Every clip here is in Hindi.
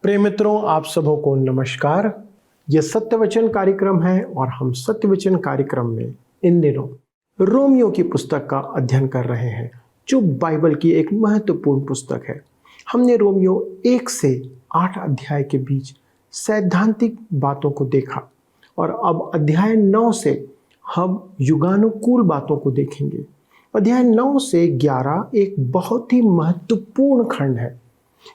प्रिय मित्रों, आप सबों को नमस्कार। यह सत्यवचन कार्यक्रम है और हम सत्यवचन कार्यक्रम में इन दिनों रोमियो की पुस्तक का अध्ययन कर रहे हैं, जो बाइबल की एक महत्वपूर्ण पुस्तक है। हमने रोमियो 1 से 8 अध्याय के बीच सैद्धांतिक बातों को देखा और अब अध्याय 9 से हम युगानुकूल बातों को देखेंगे। अध्याय 9 से 11 एक बहुत ही महत्वपूर्ण खंड है।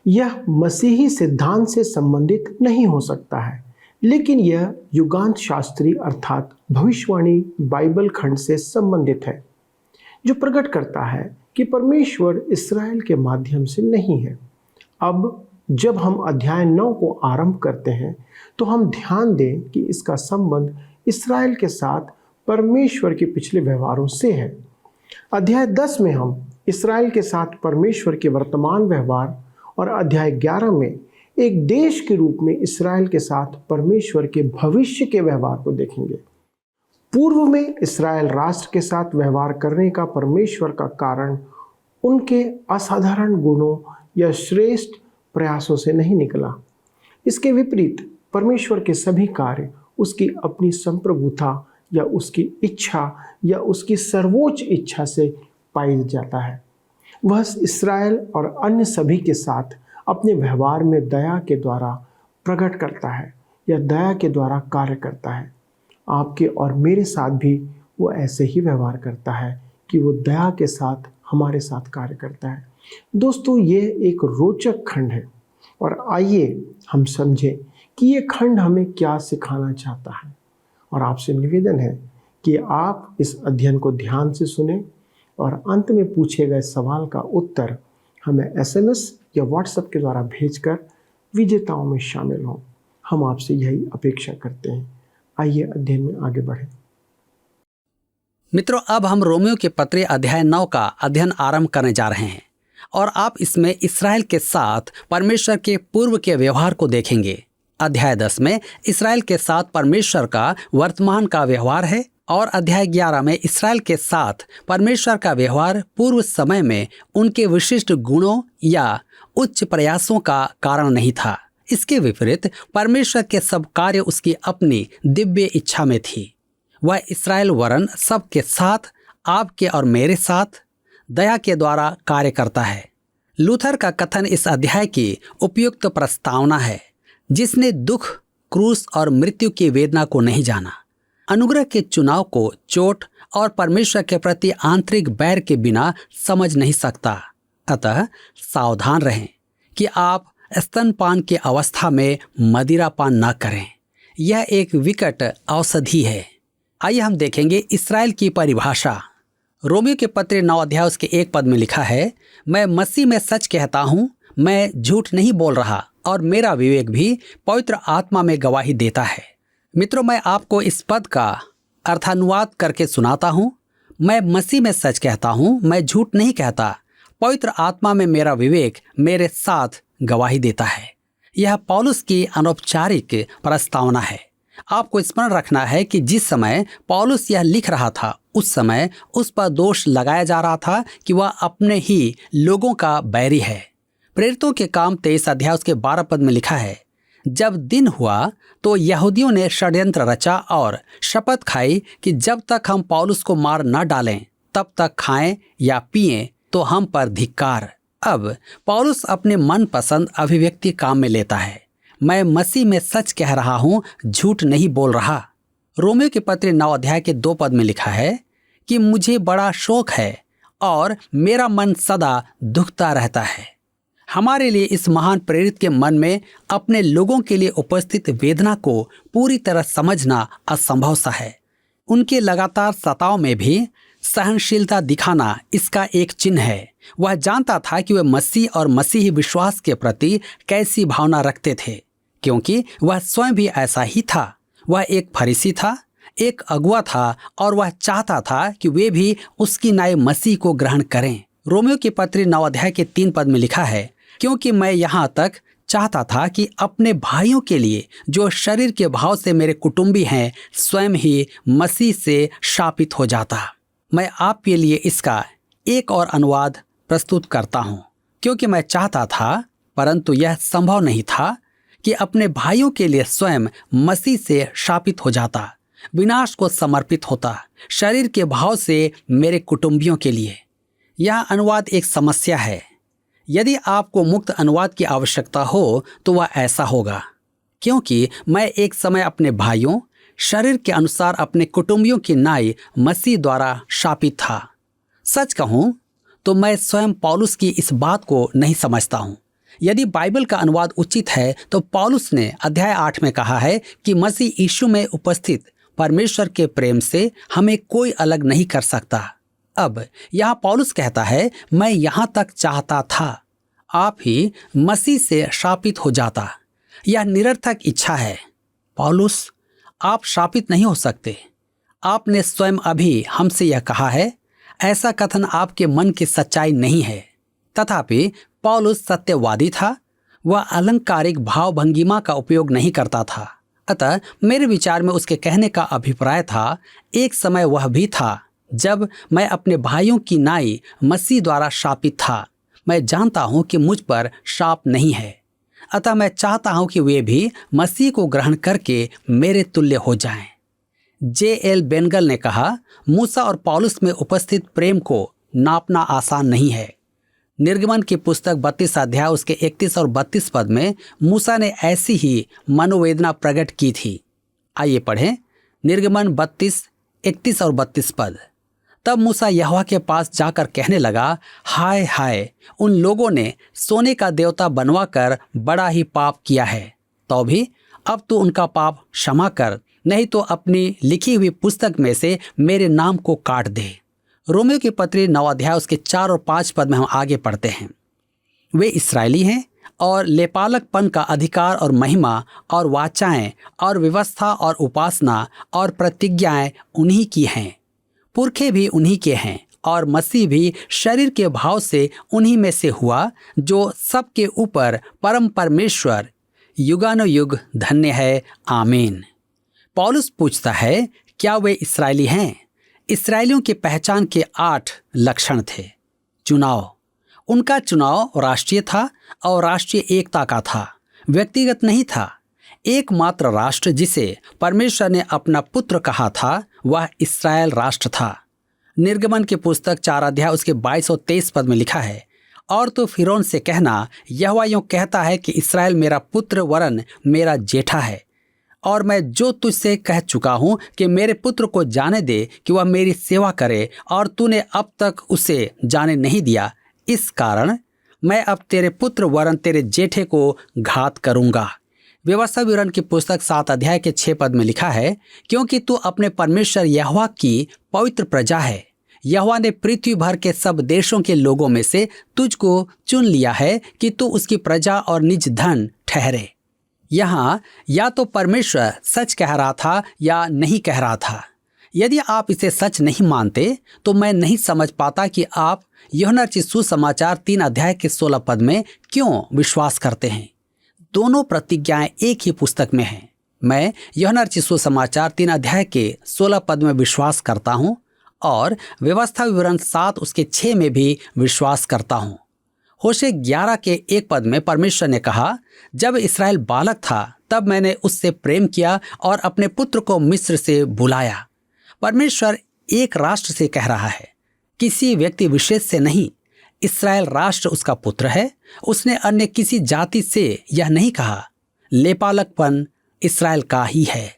यह मसीही सिद्धांत से संबंधित नहीं हो सकता है, लेकिन यह युगांत शास्त्री अर्थात भविष्यवाणी बाइबल खंड से संबंधित है, जो प्रकट करता है कि परमेश्वर इस्राएल के माध्यम से नहीं है। अब जब हम अध्याय 9 को आरंभ करते हैं तो हम ध्यान दें कि इसका संबंध इस्राएल के साथ परमेश्वर के पिछले व्यवहारों से है। अध्याय 10 में हम इस्राएल के साथ परमेश्वर के वर्तमान व्यवहार और अध्याय 11 में एक देश के रूप में इस्राएल के साथ परमेश्वर के भविष्य के व्यवहार को देखेंगे। पूर्व में इस्राएल राष्ट्र के साथ व्यवहार करने का परमेश्वर का कारण उनके असाधारण गुणों या श्रेष्ठ प्रयासों से नहीं निकला। इसके विपरीत परमेश्वर के सभी कार्य उसकी अपनी संप्रभुता या उसकी इच्छा या उसकी सर्वोच्च इच्छा से पाई जाता है। वह इस्राएल और अन्य सभी के साथ अपने व्यवहार में दया के द्वारा प्रकट करता है या दया के द्वारा कार्य करता है। आपके और मेरे साथ भी वो ऐसे ही व्यवहार करता है कि वो दया के साथ हमारे साथ कार्य करता है। दोस्तों, ये एक रोचक खंड है और आइए हम समझें कि ये खंड हमें क्या सिखाना चाहता है। और आपसे निवेदन है कि आप इस अध्ययन को ध्यान से सुनें और अंत में पूछे गए सवाल का उत्तर हमें SMS या WhatsApp के द्वारा भेजकर विजेताओं में शामिल हों। हम आपसे यही अपेक्षा करते हैं। आइए अध्ययन में आगे बढ़ें। मित्रों, अब हम रोमियो के पत्री अध्याय 9 का अध्ययन आरंभ करने जा रहे हैं और आप इसमें इस्राएल के साथ परमेश्वर के पूर्व के व्यवहार को देखेंगे। अध्याय 10 में इस्राएल के साथ परमेश्वर का वर्तमान का व्यवहार है और अध्याय 11 में इस्राएल के साथ परमेश्वर का व्यवहार पूर्व समय में उनके विशिष्ट गुणों या उच्च प्रयासों का कारण नहीं था। इसके विपरीत परमेश्वर के सब कार्य उसकी अपनी दिव्य इच्छा में थी। वह इस्राएल वरन सबके साथ, आपके और मेरे साथ दया के द्वारा कार्य करता है। लूथर का कथन इस अध्याय की उपयुक्त प्रस्तावना है, जिसने दुख, क्रूस और मृत्यु की वेदना को नहीं जाना, अनुग्रह के चुनाव को चोट और परमेश्वर के प्रति आंतरिक बैर के बिना समझ नहीं सकता। अतः सावधान रहें कि आप स्तनपान की अवस्था में मदिरापान न करें। यह एक विकट औषधि है। आइए हम देखेंगे इस्राएल की परिभाषा। रोमियो के पत्र 9 अध्याय उसके 1 पद में लिखा है, मैं मसीह में सच कहता हूँ, मैं झूठ नहीं बोल रहा और मेरा विवेक भी पवित्र आत्मा में गवाही देता है। मित्रों, मैं आपको इस पद का अर्थानुवाद करके सुनाता हूँ। मैं मसीह में सच कहता हूँ, मैं झूठ नहीं कहता, पवित्र आत्मा में मेरा विवेक मेरे साथ गवाही देता है। यह पौलुस की अनौपचारिक प्रस्तावना है। आपको स्मरण रखना है कि जिस समय पौलुस यह लिख रहा था, उस समय उस पर दोष लगाया जा रहा था कि वह अपने ही लोगों का बैरी है। प्रेरितों के काम 23 अध्याय उसके 12 पद में लिखा है, जब दिन हुआ तो यहूदियों ने षड्यंत्र रचा और शपथ खाई कि जब तक हम पौलुस को मार न डालें तब तक खाएं या पिएं तो हम पर धिक्कार। अब पौलुस अपने मनपसंद अभिव्यक्ति काम में लेता है। मैं मसीह में सच कह रहा हूँ, झूठ नहीं बोल रहा। रोमियो के पत्र 9 अध्याय के 2 पद में लिखा है कि मुझे बड़ा शोक है और मेरा मन सदा दुखता रहता है। हमारे लिए इस महान प्रेरित के मन में अपने लोगों के लिए उपस्थित वेदना को पूरी तरह समझना असंभव सा है। उनके लगातार सताव में भी सहनशीलता दिखाना इसका एक चिन्ह है। वह जानता था कि वे मसीह और मसीही विश्वास के प्रति कैसी भावना रखते थे, क्योंकि वह स्वयं भी ऐसा ही था। वह एक फरीसी था, एक अगुआ था और वह चाहता था कि वे भी उसकी नाई मसीह को ग्रहण करें। रोमियो के पत्र 9 अध्याय के 3 पद में लिखा है, क्योंकि मैं यहाँ तक चाहता था कि अपने भाइयों के लिए जो शरीर के भाव से मेरे कुटुंबी हैं, स्वयं ही मसीह से शापित हो जाता। मैं आपके लिए इसका एक और अनुवाद प्रस्तुत करता हूँ, क्योंकि मैं चाहता था परंतु यह संभव नहीं था कि अपने भाइयों के लिए स्वयं मसीह से शापित हो जाता, विनाश को समर्पित होता, शरीर के भाव से मेरे कुटुंबियों के लिए। यह अनुवाद एक समस्या है। यदि आपको मुक्त अनुवाद की आवश्यकता हो तो वह ऐसा होगा, क्योंकि मैं एक समय अपने भाइयों, शरीर के अनुसार अपने कुटुंबियों की नाई मसीह द्वारा शापित था। सच कहूं तो मैं स्वयं पौलुस की इस बात को नहीं समझता हूं। यदि बाइबल का अनुवाद उचित है तो पौलुस ने अध्याय 8 में कहा है कि मसीह यीशु में उपस्थित परमेश्वर के प्रेम से हमें कोई अलग नहीं कर सकता। अब यहाँ पौलुस कहता है, मैं यहाँ तक चाहता था आप ही मसीह से शापित हो जाता। यह निरर्थक इच्छा है। पौलुस, आप शापित नहीं हो सकते। आपने स्वयं अभी हमसे यह कहा है। ऐसा कथन आपके मन की सच्चाई नहीं है। तथापि पौलुस सत्यवादी था। वह अलंकारिक भाव भंगिमा का उपयोग नहीं करता था। अतः मेरे विचार में उसके कहने का अभिप्राय था, एक समय वह भी था जब मैं अपने भाइयों की नाई मसीह द्वारा शापित था। मैं जानता हूं कि मुझ पर शाप नहीं है, अतः मैं चाहता हूं कि वे भी मसीह को ग्रहण करके मेरे तुल्य हो जाएं। J.L. बेनगल ने कहा, मूसा और पौलुस में उपस्थित प्रेम को नापना आसान नहीं है। निर्गमन की पुस्तक 32 अध्याय उसके 31 और 32 पद में मूसा ने ऐसी ही मनोवेदना प्रकट की थी। आइए पढ़ें निर्गमन 32, 31 और 32 पद। तब मूसा यहोवा के पास जाकर कहने लगा, हाय हाय, उन लोगों ने सोने का देवता बनवाकर बड़ा ही पाप किया है। तो भी अब तू उनका पाप क्षमा कर, नहीं तो अपनी लिखी हुई पुस्तक में से मेरे नाम को काट दे। रोमियो की पत्री 9 अध्याय उसके 4 और 5 पद में हम आगे पढ़ते हैं। वे इस्राएली हैं और लेपालकपन का अधिकार और महिमा और वाचाएं और व्यवस्था और उपासना और प्रतिज्ञाएं उन्हीं की हैं। पुरखे भी उन्हीं के हैं और मसीह भी शरीर के भाव से उन्हीं में से हुआ, जो सबके ऊपर परम परमेश्वर युगानुयुग धन्य है। आमीन। पौलुस पूछता है, क्या वे इस्राएली हैं? इस्राएलियों की पहचान के 8 लक्षण थे। चुनाव। उनका चुनाव राष्ट्रीय था और राष्ट्रीय एकता का था, व्यक्तिगत नहीं था। एकमात्र राष्ट्र जिसे परमेश्वर ने अपना पुत्र कहा था वह इस्राएल राष्ट्र था। निर्गमन की पुस्तक 4 अध्याय उसके 22 और 23 पद में लिखा है, और तो फिरौन से कहना, यहोवा यूं कहता है कि इस्राएल मेरा पुत्र वरन मेरा जेठा है, और मैं जो तुझसे कह चुका हूं कि मेरे पुत्र को जाने दे कि वह मेरी सेवा करे, और तूने अब तक उसे जाने नहीं दिया। इस कारण मैं अब तेरे पुत्र वरन तेरे जेठे को घात करूंगा। व्यवस्था विवरण की पुस्तक 7 अध्याय के 6 पद में लिखा है, क्योंकि तू अपने परमेश्वर यहोवा की पवित्र प्रजा है। यहोवा ने पृथ्वी भर के सब देशों के लोगों में से तुझको चुन लिया है कि तू उसकी प्रजा और निज धन ठहरे। यहाँ या तो परमेश्वर सच कह रहा था या नहीं कह रहा था। यदि आप इसे सच नहीं मानते तो मैं नहीं समझ पाता कि आप यूहन्ना रचित सुसमाचार 3 अध्याय के 16 पद में क्यों विश्वास करते हैं। दोनों प्रतिज्ञाएं एक ही पुस्तक में हैं। मैं यूहन्ना रचित सुसमाचार 3 अध्याय के 16 पद में विश्वास करता हूं और व्यवस्था विवरण 7 उसके 6 में भी विश्वास करता हूं। होशे 11 के 1 पद में परमेश्वर ने कहा, जब इस्राएल बालक था तब मैंने उससे प्रेम किया और अपने पुत्र को मिस्र से बुलाया। परमेश्वर एक राष्ट्र से कह रहा है, किसी व्यक्ति विशेष से नहीं। इस्राएल राष्ट्र उसका पुत्र है। उसने अन्य किसी जाति से यह नहीं कहा। लेपालकपन इस्राएल का ही है।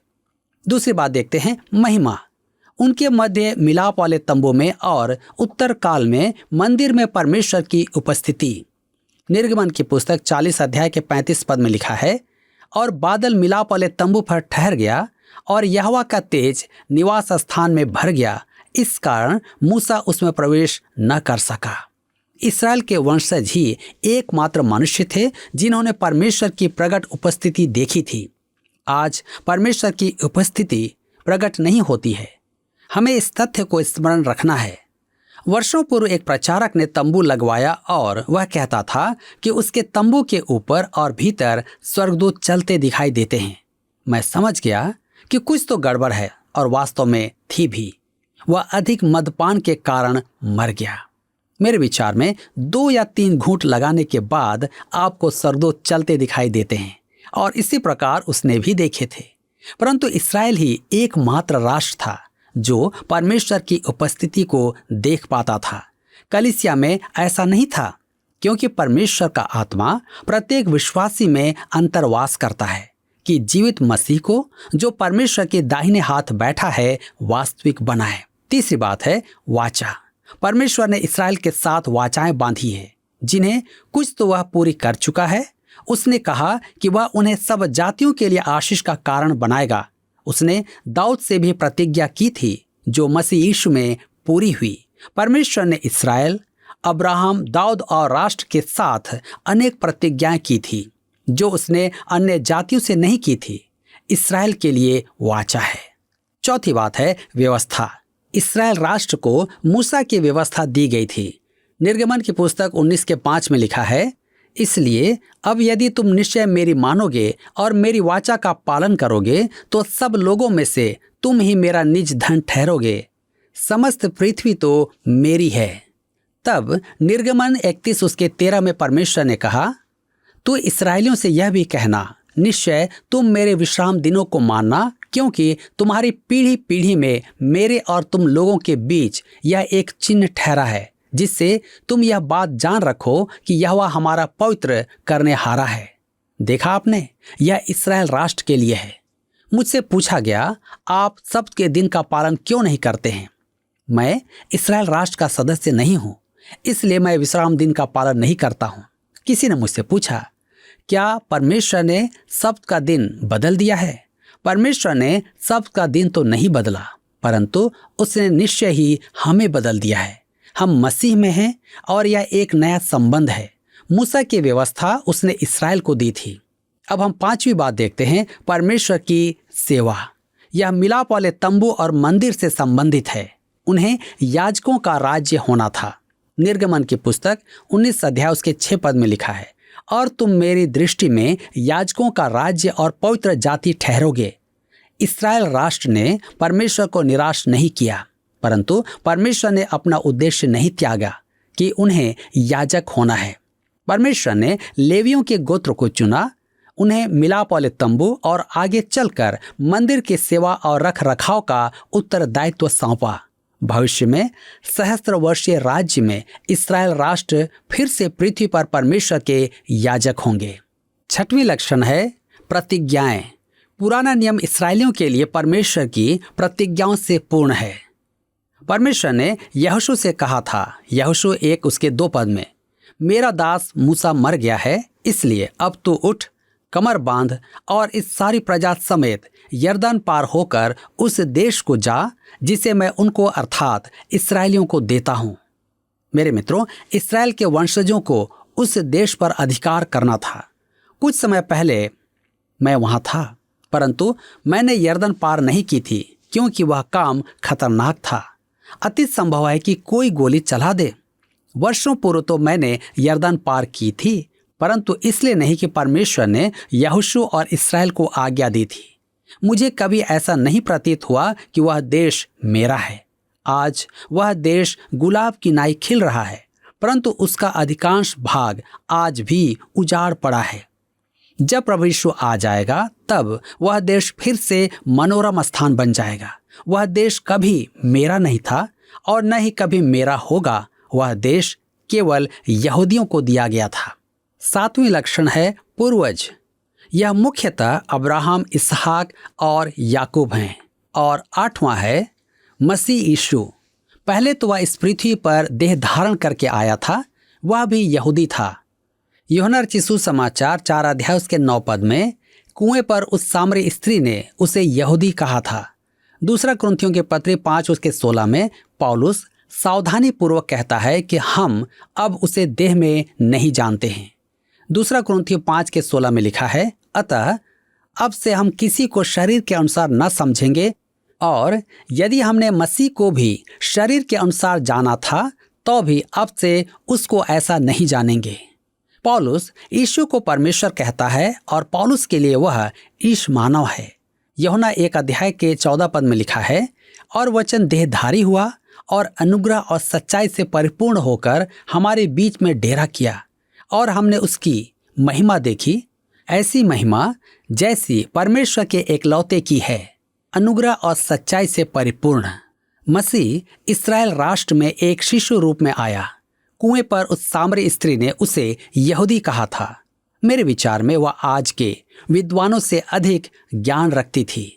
दूसरी बात देखते हैं, महिमा। उनके मध्य मिलाप वाले तंबू में और उत्तर काल में मंदिर में परमेश्वर की उपस्थिति। निर्गमन की पुस्तक 40 अध्याय के 35 पद में लिखा है, और बादल मिलाप वाले तंबू पर ठहर गया और यहोवा का तेज निवास स्थान में भर गया। इस कारण मूसा उसमें प्रवेश न कर सका। इस्राएल के वंशज ही एकमात्र मनुष्य थे जिन्होंने परमेश्वर की प्रकट उपस्थिति देखी थी। आज परमेश्वर की उपस्थिति प्रकट नहीं होती है। हमें इस तथ्य को स्मरण रखना है। वर्षों पूर्व एक प्रचारक ने तंबू लगवाया और वह कहता था कि उसके तंबू के ऊपर और भीतर स्वर्गदूत चलते दिखाई देते हैं। मैं समझ गया कि कुछ तो गड़बड़ है, और वास्तव में थी भी। वह अधिक मदपान के कारण मर गया। मेरे विचार में 2 या 3 घूंट लगाने के बाद आपको स्वर्गदूत चलते दिखाई देते हैं। और इसी प्रकार उसने भी देखे थे। परंतु इस्राएल ही एकमात्र राष्ट्र था जो परमेश्वर की उपस्थिति को देख पाता था। कलीसिया में ऐसा नहीं था, क्योंकि परमेश्वर का आत्मा प्रत्येक विश्वासी में अंतर्वास करता है कि जीवित मसीह को, जो परमेश्वर के दाहिने हाथ बैठा है, वास्तविक बनाए। तीसरी बात है वाचा। परमेश्वर ने इस्राएल के साथ वाचाएं बांधी है, जिन्हें कुछ तो वह पूरी कर चुका है। उसने कहा कि वह उन्हें सब जातियों के लिए आशीष का कारण बनाएगा। उसने दाऊद से भी प्रतिज्ञा की थी, जो मसीह यीशु में पूरी हुई। परमेश्वर ने इस्राएल, अब्राहम, दाऊद और राष्ट्र के साथ अनेक प्रतिज्ञाएं की थी, जो उसने अन्य जातियों से नहीं की थी। इस्राएल के लिए वाचा है। चौथी बात है व्यवस्था। इस्राएल राष्ट्र को मूसा की व्यवस्था दी गई थी। निर्गमन की पुस्तक 19:5 में लिखा है, इसलिए अब यदि तुम निश्चय मेरी मानोगे और मेरी वाचा का पालन करोगे, तो सब लोगों में से तुम ही मेरा निज धन ठहरोगे। समस्त पृथ्वी तो मेरी है। तब निर्गमन 31:13 में परमेश्वर ने कहा, तो इस्राएलियों से यह भी कहना, निश्चय तुम मेरे विश्राम दिनों को मानना, क्योंकि तुम्हारी पीढ़ी पीढ़ी में मेरे और तुम लोगों के बीच यह एक चिन्ह ठहरा है, जिससे तुम यह बात जान रखो कि यहोवा हमारा पवित्र करने हारा है। देखा आपने, यह इस्राएल राष्ट्र के लिए है। मुझसे पूछा गया, आप सब्त के दिन का पालन क्यों नहीं करते हैं? मैं इस्राएल राष्ट्र का सदस्य नहीं हूं, इसलिए मैं विश्राम दिन का पालन नहीं करता हूं। किसी ने मुझसे पूछा, क्या परमेश्वर ने सब्त का दिन बदल दिया है? परमेश्वर ने सब्त का दिन तो नहीं बदला, परंतु उसने निश्चय ही हमें बदल दिया है। हम मसीह में हैं और यह एक नया संबंध है। मूसा की व्यवस्था उसने इस्राएल को दी थी। अब हम पांचवी बात देखते हैं, परमेश्वर की सेवा। यह मिलाप वाले तंबू और मंदिर से संबंधित है। उन्हें याजकों का राज्य होना था। निर्गमन की पुस्तक 19 अध्याय उसके 6 पद में लिखा है, और तुम मेरी दृष्टि में याजकों का राज्य और पवित्र जाति ठहरोगे। इस्राएल राष्ट्र ने परमेश्वर को निराश नहीं किया, परंतु परमेश्वर ने अपना उद्देश्य नहीं त्यागा कि उन्हें याजक होना है। परमेश्वर ने लेवियों के गोत्र को चुना, उन्हें मिलाप वाले तंबू और आगे चलकर मंदिर की सेवा और रख रखाव का उत्तरदायित्व सौंपा। भविष्य में सहस्त्र वर्षीय राज्य में इस्राएल राष्ट्र फिर से पृथ्वी पर परमेश्वर के याजक होंगे। छठवीं लक्षण है प्रतिज्ञाएं। पुराना नियम इस्राएलियों के लिए परमेश्वर की प्रतिज्ञाओं से पूर्ण है। परमेश्वर ने यहोशू से कहा था, यहोशू 1 उसके 2 पद में, मेरा दास मूसा मर गया है, इसलिए अब तू उठ, कमर बांध और इस सारी प्रजा समेत यरदन पार होकर उस देश को जा जिसे मैं उनको अर्थात इस्राएलियों को देता हूं। मेरे मित्रों, इस्राएल के वंशजों को उस देश पर अधिकार करना था। कुछ समय पहले मैं वहां था, परंतु मैंने यरदन पार नहीं की थी, क्योंकि वह काम खतरनाक था। अति संभव है कि कोई गोली चला दे। वर्षों पूर्व तो मैंने यरदन पार की थी, परंतु इसलिए नहीं कि परमेश्वर ने यहोशू और इस्राएल को आज्ञा दी थी। मुझे कभी ऐसा नहीं प्रतीत हुआ कि वह देश मेरा है। आज वह देश गुलाब की नाई खिल रहा है, परंतु उसका अधिकांश भाग आज भी उजाड़ पड़ा है। जब प्रभु यीशु आ जाएगा, तब वह देश फिर से मनोरम स्थान बन जाएगा। वह देश कभी मेरा नहीं था और न ही कभी मेरा होगा। वह देश केवल यहूदियों को दिया गया था। सातवीं लक्षण है पूर्वज। यह मुख्यतः अब्राहम, इसहाक और याकूब हैं। और 8वां है मसीह यीशु। पहले तो वह इस पृथ्वी पर देह धारण करके आया था, वह भी यहूदी था। यूहन्ना रचित सुसमाचार 4 अध्याय उसके 9 पद में कुएं पर उस सामरी स्त्री ने उसे यहूदी कहा था। दूसरा कुरिन्थियों के पत्री 5 उसके 16 में पौलुस सावधानी पूर्वक कहता है कि हम अब उसे देह में नहीं जानते हैं। दूसरा कुरिन्थियों 5 के 16 में लिखा है, अतः अब से हम किसी को शरीर के अनुसार न समझेंगे, और यदि हमने मसीह को भी शरीर के अनुसार जाना था, तो भी अब से उसको ऐसा नहीं जानेंगे। पौलुस यीशु को परमेश्वर कहता है और पौलुस के लिए वह ईश मानव है। यूहन्ना 1 अध्याय के 14 पद में लिखा है, और वचन देहधारी हुआ और अनुग्रह और सच्चाई से परिपूर्ण होकर हमारे बीच में डेरा किया, और हमने उसकी महिमा देखी, ऐसी महिमा जैसी परमेश्वर के एकलौते की है, अनुग्रह और सच्चाई से परिपूर्ण। मसीह इस्राएल राष्ट्र में एक शिशु रूप में आया। कुएं पर उस सामरी स्त्री ने उसे यहूदी कहा था। मेरे विचार में वह आज के विद्वानों से अधिक ज्ञान रखती थी।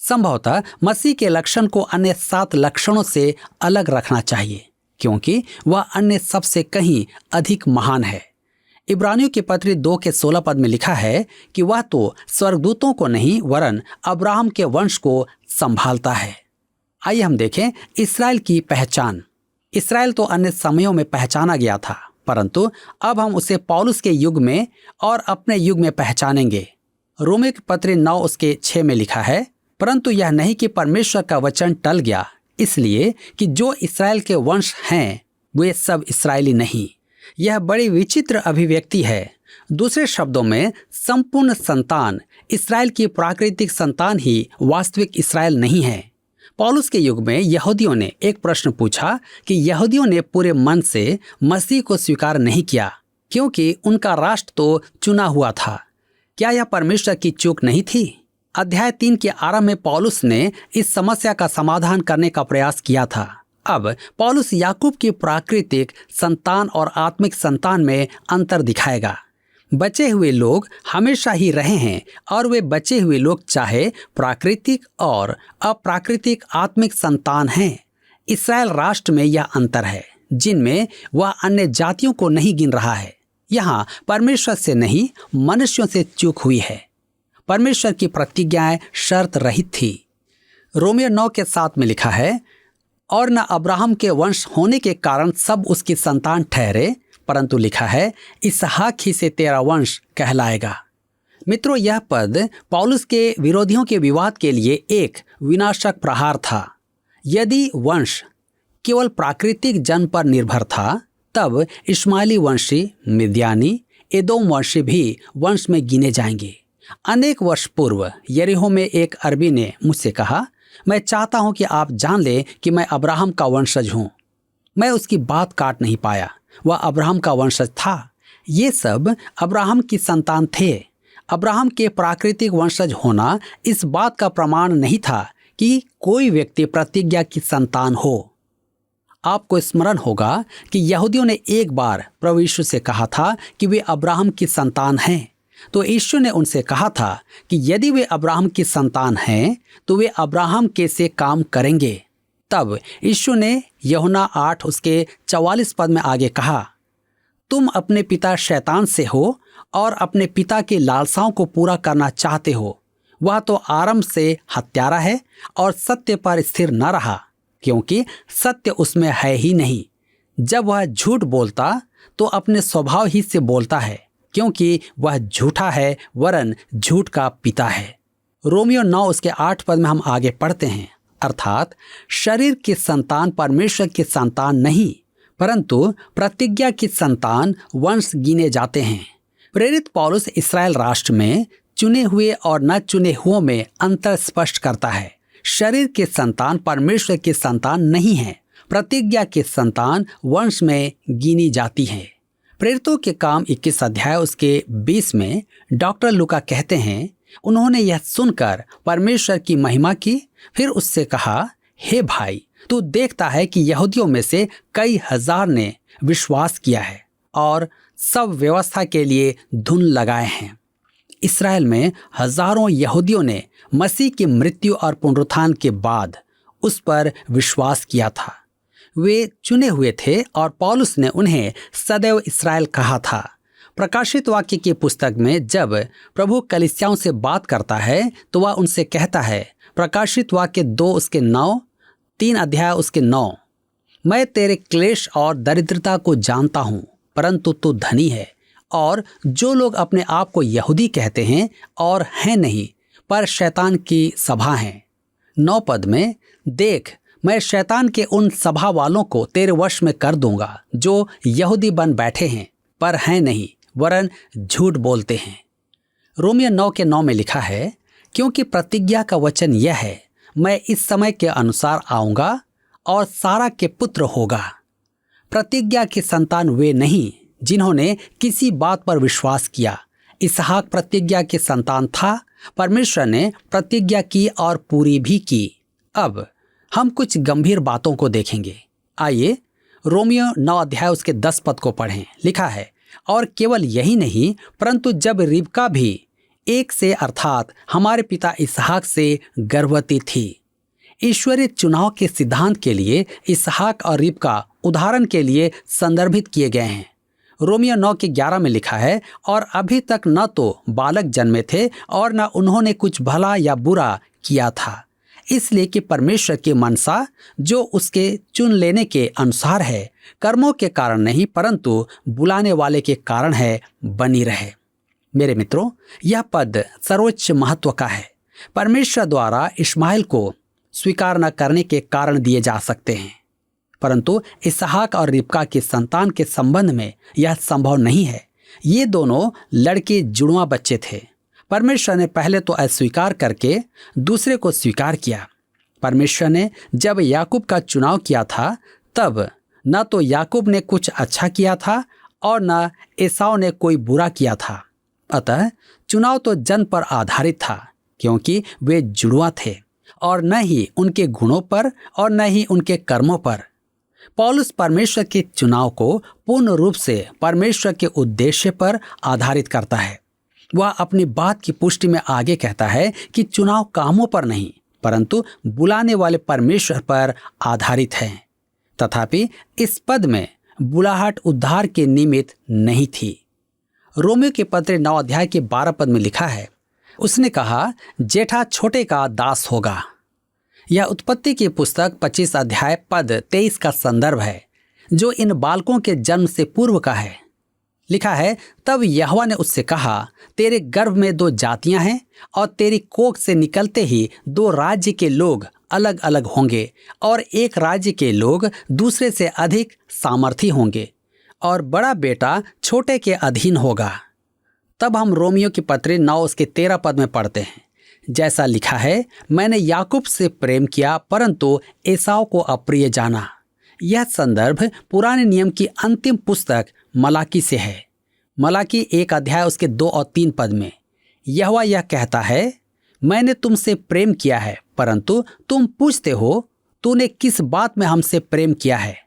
संभवतः मसीह के लक्षण को अन्य 7 लक्षणों से अलग रखना चाहिए, क्योंकि वह अन्य सबसे कहीं अधिक महान है। इब्रानियों की पत्री 2 के 16 पद में लिखा है कि वह तो स्वर्गदूतों को नहीं वरन अब्राहम के वंश को संभालता है। आइए हम देखें इस्राएल की पहचान। इस्राएल तो अन्य समयों में पहचाना गया था, परंतु अब हम उसे पौलुस के युग में और अपने युग में पहचानेंगे। रोमियो की पत्री 9 उसके 6 में लिखा है, परंतु यह नहीं कि परमेश्वर का वचन टल गया, इसलिए कि जो इस्राएल के वंश हैं वे सब इस्राएली नहीं। यह बड़ी विचित्र अभिव्यक्ति है। दूसरे शब्दों में, संपूर्ण संतान इस्राएल की प्राकृतिक संतान ही वास्तविक इस्राएल नहीं है। पौलुस के युग में यहूदियों ने एक प्रश्न पूछा कि यहूदियों ने पूरे मन से मसीह को स्वीकार नहीं किया, क्योंकि उनका राष्ट्र तो चुना हुआ था। क्या यह परमेश्वर की चूक नहीं थी? अध्याय 3 के आरंभ में पौलुस ने इस समस्या का समाधान करने का प्रयास किया था। अब पौलुस याकूब की प्राकृतिक संतान और आत्मिक संतान में अंतर दिखाएगा। बचे हुए लोग हमेशा ही रहे हैं और वे बचे हुए लोग चाहे प्राकृतिक और अप्राकृतिक आत्मिक संतान हैं। इस्राएल राष्ट्र में यह अंतर है, जिनमें वह अन्य जातियों को नहीं गिन रहा है। यहाँ परमेश्वर से नहीं, मनुष्यों से चूक हुई है। परमेश्वर की प्रतिज्ञाएं शर्त रहित थी। रोमियो 9 के 7 में लिखा है, और न अब्राहम के वंश होने के कारण सब उसकी संतान ठहरे, परंतु लिखा है इसहाक ही से तेरा वंश कहलाएगा। मित्रों, यह पद पौलुस के विरोधियों के विवाद के लिए एक विनाशक प्रहार था। यदि वंश केवल प्राकृतिक जन्म पर निर्भर था, तब इश्माएली वंशी, मिद्यानी, एदोम वंशी भी वंश में गिने जाएंगे। अनेक वर्ष पूर्व यरीहो में एक अरबी ने मुझसे कहा, मैं चाहता हूं कि आप जान लें कि मैं अब्राहम का वंशज हूं। मैं उसकी बात काट नहीं पाया। वह अब्राहम का वंशज था। ये सब अब्राहम की संतान थे। अब्राहम के प्राकृतिक वंशज होना इस बात का प्रमाण नहीं था कि कोई व्यक्ति प्रतिज्ञा की संतान हो। आपको स्मरण होगा कि यहूदियों ने एक बार प्रभु यीशु से कहा था कि वे अब्राहम की संतान हैं। तो यीशु ने उनसे कहा था कि यदि वे अब्राहम की संतान हैं तो वे अब्राहम के से काम करेंगे। तब यीशु ने यूहन्ना 8 उसके 44 पद में आगे कहा, तुम अपने पिता शैतान से हो और अपने पिता की लालसाओं को पूरा करना चाहते हो। वह तो आरंभ से हत्यारा है और सत्य पर स्थिर न रहा, क्योंकि सत्य उसमें है ही नहीं। जब वह झूठ बोलता तो अपने स्वभाव ही से बोलता है, क्योंकि वह झूठा है वरन झूठ का पिता है। रोमियो 9 उसके 8 पद में हम आगे पढ़ते हैं, अर्थात शरीर की संतान परमेश्वर की संतान नहीं, परंतु प्रतिज्ञा की संतान वंश गिने जाते हैं। प्रेरित पौलुस इस्राएल राष्ट्र में चुने हुए और न चुने हुओं में अंतर स्पष्ट करता है। शरीर की संतान परमेश्वर की संतान नहीं है, प्रतिज्ञा की संतान वंश में गिनी जाती है। प्रेरितों के काम 21 अध्याय उसके 20 में डॉक्टर लूका कहते हैं, उन्होंने यह सुनकर परमेश्वर की महिमा की, फिर उससे कहा, हे भाई, तू देखता है कि यहूदियों में से कई हजार ने विश्वास किया है और सब व्यवस्था के लिए धुन लगाए हैं। इस्राएल में हजारों यहूदियों ने मसीह की मृत्यु और पुनरुत्थान के बाद उस पर विश्वास किया था। वे चुने हुए थे और पौलुस ने उन्हें सदैव इस्राएल कहा था। प्रकाशित वाक्य की पुस्तक में जब प्रभु कलीसियाओं से बात करता है तो वह उनसे कहता है, प्रकाशित वाक्य 2 उसके 9, 3 अध्याय उसके 9, मैं तेरे क्लेश और दरिद्रता को जानता हूँ, परंतु तू धनी है, और जो लोग अपने आप को यहूदी कहते हैं और हैं नहीं, पर शैतान की सभा हैं। 9 पद में, देख, मैं शैतान के उन सभा वालों को तेरे वश में कर दूंगा जो यहूदी बन बैठे हैं पर हैं नहीं, वरन झूठ बोलते हैं। रोमियो 9 के 9 में लिखा है, क्योंकि प्रतिज्ञा का वचन यह है, मैं इस समय के अनुसार आऊंगा और सारा के पुत्र होगा। प्रतिज्ञा की संतान वे नहीं जिन्होंने किसी बात पर विश्वास किया, इसहाक प्रतिज्ञा के संतान था। परमेश्वर ने प्रतिज्ञा की और पूरी भी की। अब हम कुछ गंभीर बातों को देखेंगे। आइए रोमियो 9 अध्याय उसके 10 पद को पढ़ें। लिखा है, और केवल यही नहीं परंतु जब रिबका भी एक से अर्थात हमारे पिता इसहाक से गर्भवती थी। ईश्वरीय चुनाव के सिद्धांत के लिए इसहाक और रिबका उदाहरण के लिए संदर्भित किए गए हैं। रोमियो 9 के 11 में लिखा है, और अभी तक न तो बालक जन्मे थे और न उन्होंने कुछ भला या बुरा किया था, इसलिए कि परमेश्वर की मनसा जो उसके चुन लेने के अनुसार है, कर्मों के कारण नहीं परंतु बुलाने वाले के कारण है, बनी रहे। मेरे मित्रों, यह पद सर्वोच्च महत्व का है। परमेश्वर द्वारा इश्माएल को स्वीकार न करने के कारण दिए जा सकते हैं, परंतु इसहाक और रिबका के संतान के संबंध में यह संभव नहीं है। ये दोनों लड़के जुड़वा बच्चे थे। परमेश्वर ने पहले तो अस्वीकार करके दूसरे को स्वीकार किया। परमेश्वर ने जब याकूब का चुनाव किया था तब न तो याकूब ने कुछ अच्छा किया था और न एसाव ने कोई बुरा किया था। अतः चुनाव तो जन्म पर आधारित था, क्योंकि वे जुड़वा थे, और न ही उनके गुणों पर और न ही उनके कर्मों पर। पौलुस परमेश्वर के चुनाव को पूर्ण रूप से परमेश्वर के उद्देश्य पर आधारित करता है। वह अपनी बात की पुष्टि में आगे कहता है कि चुनाव कामों पर नहीं परंतु बुलाने वाले परमेश्वर पर आधारित है। तथापि इस पद में बुलाहट उद्धार के निमित्त नहीं थी। रोमियो के पत्र 9 अध्याय के 12 पद में लिखा है, उसने कहा, जेठा छोटे का दास होगा। यह उत्पत्ति की पुस्तक 25 अध्याय पद 23 का संदर्भ है, जो इन बालकों के जन्म से पूर्व का है। लिखा है, तब यहोवा ने उससे कहा, तेरे गर्भ में 2 जातियां हैं और तेरी कोख से निकलते ही 2 राज्य के लोग अलग अलग होंगे और एक राज्य के लोग दूसरे से अधिक सामर्थी होंगे और बड़ा बेटा छोटे के अधीन होगा। तब हम रोमियो की पत्री 9 उसके 13 पद में पढ़ते हैं, जैसा लिखा है, मैंने याकूब से प्रेम किया परंतु एसाव को अप्रिय जाना। यह संदर्भ पुराने नियम की अंतिम पुस्तक मलाकी से है। मलाकी 1 अध्याय उसके 2 और 3 पद में यहोवा यह कहता है, मैंने तुमसे प्रेम किया है परंतु तुम पूछते हो, तूने किस बात में हमसे प्रेम किया है?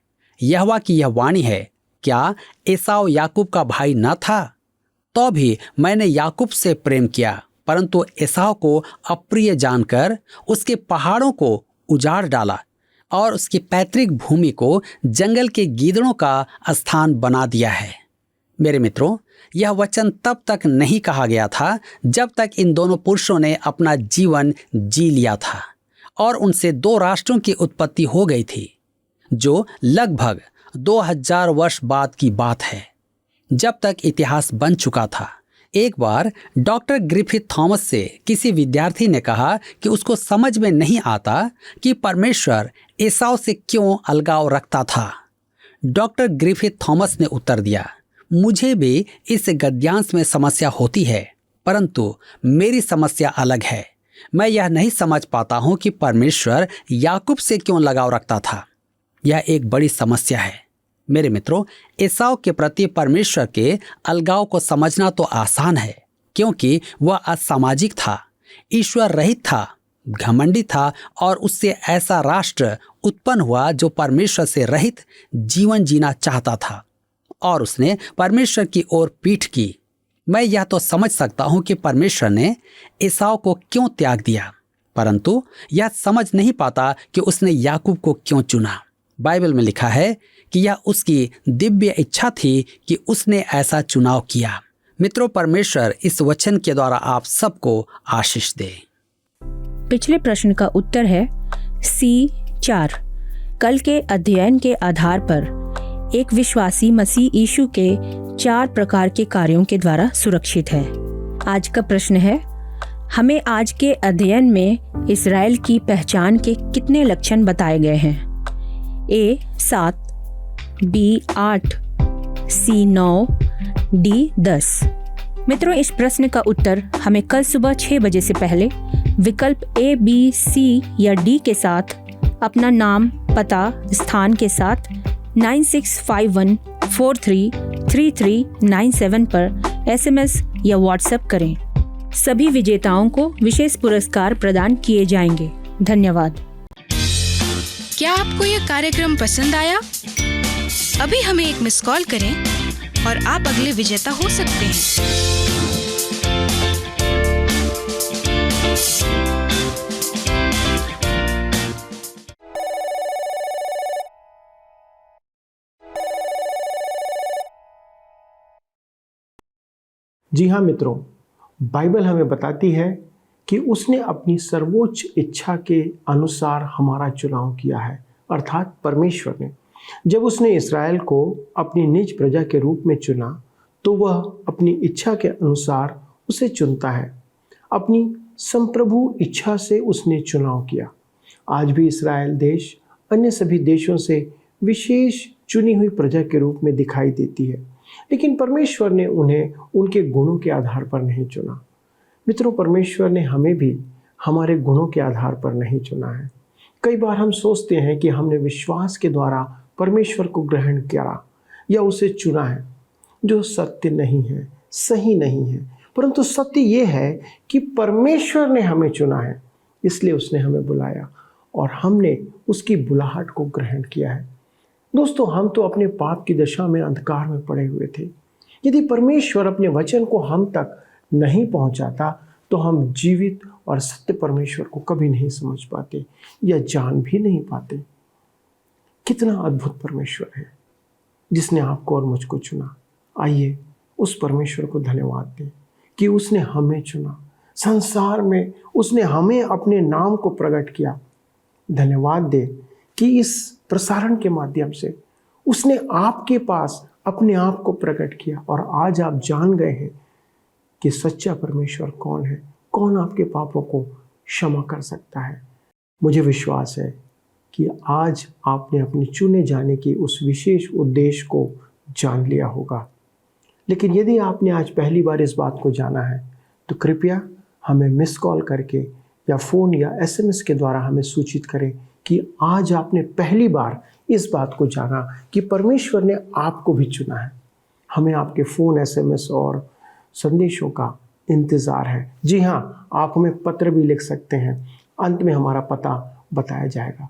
यहोवा की यह वाणी है, क्या एसाव याकूब का भाई न था? तो भी मैंने याकूब से प्रेम किया परंतु एसाव को अप्रिय जानकर उसके पहाड़ों को उजाड़ डाला और उसकी पैतृक भूमि को जंगल के गीदड़ों का स्थान बना दिया है। मेरे मित्रों, यह वचन तब तक नहीं कहा गया था जब तक इन दोनों पुरुषों ने अपना जीवन जी लिया था और उनसे 2 राष्ट्रों की उत्पत्ति हो गई थी, जो लगभग 2000 वर्ष बाद की बात है, जब तक इतिहास बन चुका था। एक बार डॉक्टर ग्रिफिथ थॉमस से किसी विद्यार्थी ने कहा कि उसको समझ में नहीं आता कि परमेश्वर एसाव से क्यों अलगाव रखता था। डॉक्टर ग्रिफिथ थॉमस ने उत्तर दिया, मुझे भी इस गद्यांश में समस्या होती है परंतु मेरी समस्या अलग है। मैं यह नहीं समझ पाता हूं कि परमेश्वर याकूब से क्यों लगाव रखता था। यह एक बड़ी समस्या है। मेरे मित्रों, एसाव के प्रति परमेश्वर के अलगाव को समझना तो आसान है, क्योंकि वह असामाजिक था, ईश्वर रहित था, घमंडी था और उससे ऐसा राष्ट्र उत्पन्न हुआ जो परमेश्वर से रहित जीवन जीना चाहता था और उसने परमेश्वर की ओर पीठ की। मैं यह तो समझ सकता हूं कि परमेश्वर ने एसाव को क्यों त्याग दिया, परंतु यह समझ नहीं पाता कि उसने याकूब को क्यों चुना। बाइबल में लिखा है कि यह उसकी दिव्य इच्छा थी कि उसने ऐसा चुनाव किया। मित्रों, परमेश्वर इस वचन के द्वारा आप सबको आशीष दे। पिछले प्रश्न का उत्तर है C4। कल के अध्ययन के आधार पर एक विश्वासी मसीह यीशु के 4 प्रकार के कार्यों के द्वारा सुरक्षित है। आज का प्रश्न है, हमें आज के अध्ययन में इस्राएल की पहचान के कितने लक्षण बताए गए हैं? A 7, B 8, C 9, D 10। मित्रों, इस प्रश्न का उत्तर हमें कल सुबह 6 बजे से पहले विकल्प A, B, C या D के साथ अपना नाम, पता, स्थान के साथ 9651433397 पर SMS या व्हाट्सएप करें। सभी विजेताओं को विशेष पुरस्कार प्रदान किए जाएंगे। धन्यवाद। क्या आपको यह कार्यक्रम पसंद आया? अभी हमें एक मिस कॉल करें और आप अगले विजेता हो सकते हैं। जी हाँ मित्रों, बाइबल हमें बताती है कि उसने अपनी सर्वोच्च इच्छा के अनुसार हमारा चुनाव किया है, अर्थात परमेश्वर ने। जब उसने इस्राएल को अपनी निज प्रजा के रूप में चुना तो वह अपनी इच्छा के अनुसार उसे चुनता है। अपनी संप्रभु इच्छा से उसने चुनाव किया। आज भी इस्राएल देश अन्य सभी देशों से विशेष चुनी हुई प्रजा के रूप में दिखाई देती है, लेकिन परमेश्वर ने उन्हें उनके गुणों के आधार पर नहीं चुना। मित्रों, परमेश्वर ने हमें भी हमारे गुणों के आधार पर नहीं चुना है। कई बार हम सोचते हैं कि हमने विश्वास के द्वारा परमेश्वर को ग्रहण किया या उसे चुना है, जो सत्य नहीं है, सही नहीं है। परंतु सत्य ये है कि परमेश्वर ने हमें चुना है, इसलिए उसने हमें बुलाया और हमने उसकी बुलाहट को ग्रहण किया है। दोस्तों, हम तो अपने पाप की दशा में अंधकार में पड़े हुए थे। यदि परमेश्वर अपने वचन को हम तक नहीं पहुंचाता तो हम जीवित और सत्य परमेश्वर को कभी नहीं समझ पाते या जान भी नहीं पाते। कितना अद्भुत परमेश्वर है जिसने आपको और मुझको चुना। आइए उस परमेश्वर को धन्यवाद दें कि उसने हमें चुना। संसार में उसने हमें अपने नाम को प्रकट किया। धन्यवाद दें कि इस प्रसारण के माध्यम से उसने आपके पास अपने आप को प्रकट किया और आज आप जान गए हैं कि सच्चा परमेश्वर कौन है, कौन आपके पापों को क्षमा कर सकता है। मुझे विश्वास है कि आज आपने अपने चुने जाने की उस विशेष उद्देश्य को जान लिया होगा। लेकिन यदि आपने आज पहली बार इस बात को जाना है तो कृपया हमें मिस कॉल करके या फ़ोन या SMS के द्वारा हमें सूचित करें कि आज आपने पहली बार इस बात को जाना कि परमेश्वर ने आपको भी चुना है। हमें आपके फ़ोन, SMS और संदेशों का इंतज़ार है। जी हाँ, आप हमें पत्र भी लिख सकते हैं। अंत में हमारा पता बताया जाएगा।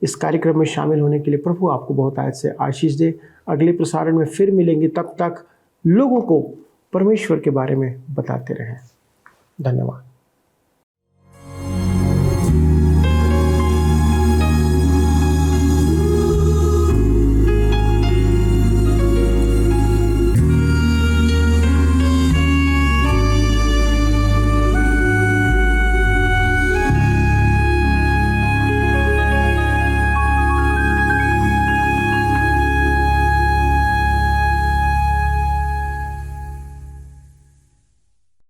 इस कार्यक्रम में शामिल होने के लिए प्रभु आपको बहुत आयत से आशीष दे। अगले प्रसारण में फिर मिलेंगे, तब तक लोगों को परमेश्वर के बारे में बताते रहें। धन्यवाद।